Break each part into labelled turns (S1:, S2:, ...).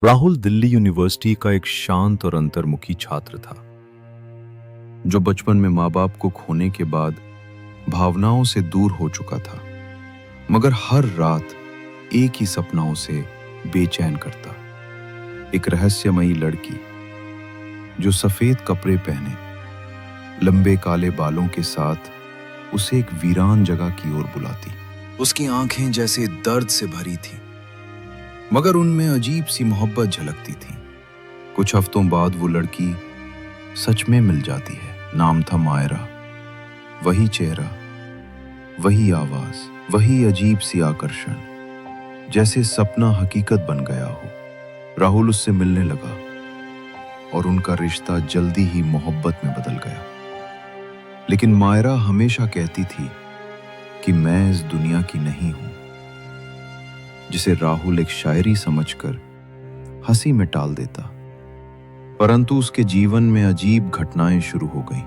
S1: Rahul Delhi university का एक शांत और अंतर्मुखी छात्र था, जो बचपन में माँ बाप को खोने के बाद भावनाओं से दूर हो चुका था, मगर हर रात एक ही सपनाओं से बेचैन करता। एक रहस्यमयी लड़की जो सफेद कपड़े पहने, लंबे काले बालों के साथ उसे एक वीरान जगह की ओर बुलाती। उसकी आंखें जैसे दर्द से भरी थी, मगर उनमें अजीब सी मोहब्बत झलकती थी। कुछ हफ्तों बाद वो लड़की सच में मिल जाती है। नाम था मायरा। वही चेहरा, वही आवाज, वही अजीब सी आकर्षण, जैसे सपना हकीकत बन गया हो। राहुल उससे मिलने लगा और उनका रिश्ता जल्दी ही मोहब्बत में बदल गया। लेकिन मायरा हमेशा कहती थी कि मैं इस दुनिया की नहीं हूं, जिसे राहुल एक शायरी समझकर हंसी में टाल देता। परंतु उसके जीवन में अजीब घटनाएं शुरू हो गईं।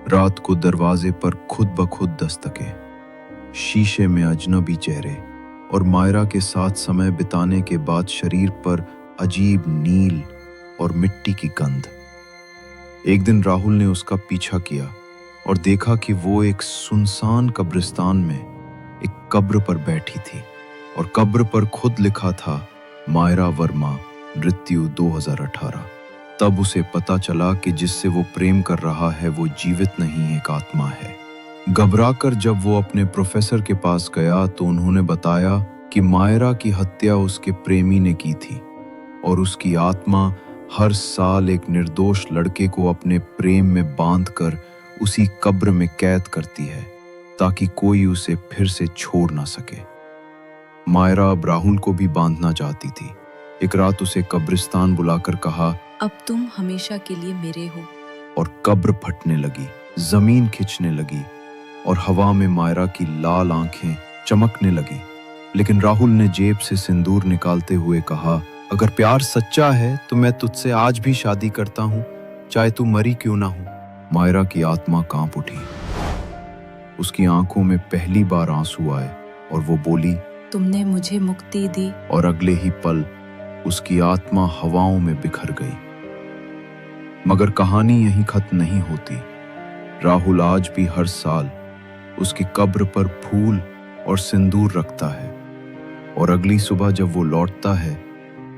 S1: रात को दरवाजे पर खुद ब खुद दस्तकें, शीशे में अजनबी चेहरे और मायरा के साथ समय बिताने के बाद शरीर पर अजीब नील और मिट्टी की गंध। एक दिन राहुल ने उसका पीछा किया और देखा कि वो एक सुनसान कब्रिस्तान में एक कब्र पर बैठी थी और कब्र पर खुद लिखा था मायरा वर्मा, मृत्यु 2018। तब उसे पता चला कि जिससे वो प्रेम कर रहा है वो जीवित नहीं, एक आत्मा है। घबराकर जब वो अपने प्रोफेसर के पास गया तो उन्होंने बताया कि मायरा की हत्या उसके प्रेमी ने की थी और उसकी आत्मा हर साल एक निर्दोष लड़के को अपने प्रेम में बांधकर उसी कब्र में कैद करती है, ताकि कोई उसे फिर से छोड़ ना सके। मायरा अब राहुल को भी बांधना चाहती थी। एक रात उसे कब्रिस्तान बुलाकर कहा,
S2: अब तुम हमेशा के लिए मेरे हो।
S1: और कब्र फटने लगी, जमीन खिंचने लगी और हवा में मायरा की लाल आंखें चमकने लगी। लेकिन राहुल ने जेब से सिंदूर निकालते हुए कहा, अगर प्यार सच्चा है तो मैं तुझसे आज भी शादी करता हूँ, चाहे तू मरी क्यों ना हो। मायरा की आत्मा कांप उठी। उसकी आंखों में पहली बार आंसू आए और वो बोली,
S2: तुमने मुझे मुक्ति दी।
S1: और अगले ही पल उसकी आत्मा हवाओं में बिखर गई। मगर कहानी यहीं खत्म नहीं होती। राहुल आज भी हर साल उसकी कब्र पर फूल और सिंदूर रखता है, और अगली सुबह जब वो लौटता है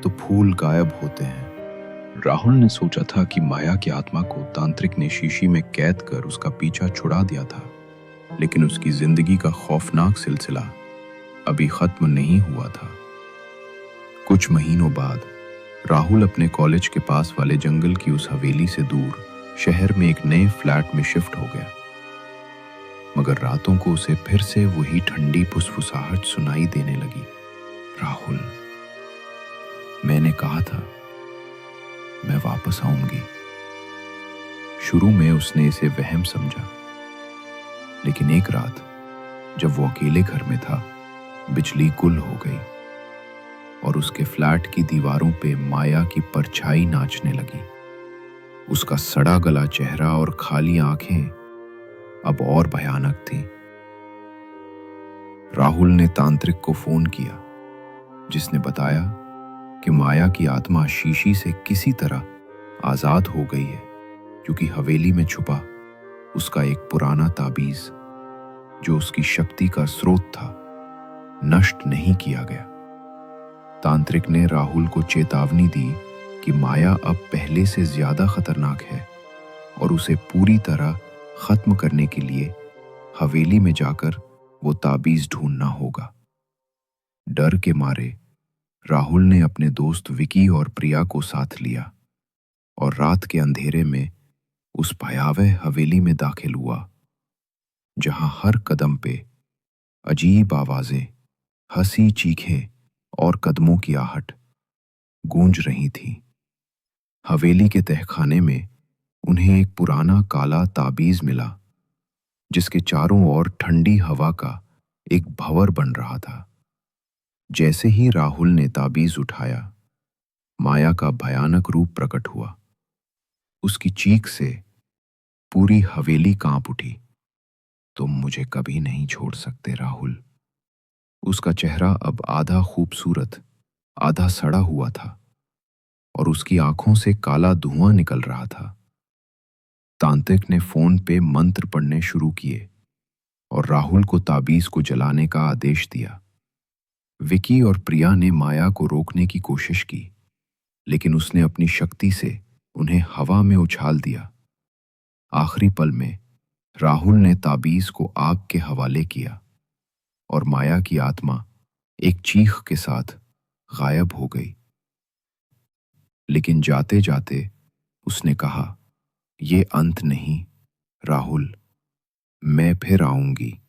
S1: तो फूल गायब होते हैं। राहुल ने सोचा था कि माया की आत्मा को तांत्रिक ने शीशी में कैद कर उसका पीछा छुड़ा दिया था, लेकिन उसकी जिंदगी का खौफनाक सिलसिला अभी खत्म नहीं हुआ था। कुछ महीनों बाद राहुल अपने कॉलेज के पास वाले जंगल की उस हवेली से दूर शहर में एक नए फ्लैट में शिफ्ट हो गया। मगर रातों को उसे फिर से वही ठंडी फुसफुसाहट सुनाई देने लगी। राहुल, मैंने कहा था मैं वापस आऊंगी। शुरू में उसने इसे वहम समझा, लेकिन एक रात जब वो अकेले घर में था, बिजली गुल हो गई और उसके फ्लैट की दीवारों पे माया की परछाई नाचने लगी। उसका सड़ा गला चेहरा और खाली आंखें अब और भयानक थीं। राहुल ने तांत्रिक को फोन किया, जिसने बताया कि माया की आत्मा शीशी से किसी तरह आजाद हो गई है, क्योंकि हवेली में छुपा उसका एक पुराना ताबीज, जो उसकी शक्ति का स्रोत था, नष्ट नहीं किया गया। तांत्रिक ने राहुल को चेतावनी दी कि माया अब पहले से ज्यादा खतरनाक है और उसे पूरी तरह खत्म करने के लिए हवेली में जाकर वो ताबीज ढूंढना होगा। डर के मारे राहुल ने अपने दोस्त विकी और प्रिया को साथ लिया और रात के अंधेरे में उस भयावह हवेली में दाखिल हुआ, जहां हर कदम पे अजीब आवाजें, हंसी चीखें और कदमों की आहट गूंज रही थी। हवेली के तहखाने में उन्हें एक पुराना काला ताबीज मिला, जिसके चारों ओर ठंडी हवा का एक भंवर बन रहा था। जैसे ही राहुल ने ताबीज उठाया, माया का भयानक रूप प्रकट हुआ। उसकी चीख से पूरी हवेली कांप उठी। तुम मुझे कभी नहीं छोड़ सकते राहुल। उसका चेहरा अब आधा खूबसूरत, आधा सड़ा हुआ था और उसकी आंखों से काला धुआं निकल रहा था। तांत्रिक ने फोन पे मंत्र पढ़ने शुरू किए और राहुल को ताबीज को जलाने का आदेश दिया। विकी और प्रिया ने माया को रोकने की कोशिश की, लेकिन उसने अपनी शक्ति से उन्हें हवा में उछाल दिया। आखिरी पल में राहुल ने ताबीज को आग के हवाले किया और माया की आत्मा एक चीख के साथ गायब हो गई। लेकिन जाते जाते उसने कहा, "ये अंत नहीं, राहुल, मैं फिर आऊंगी।"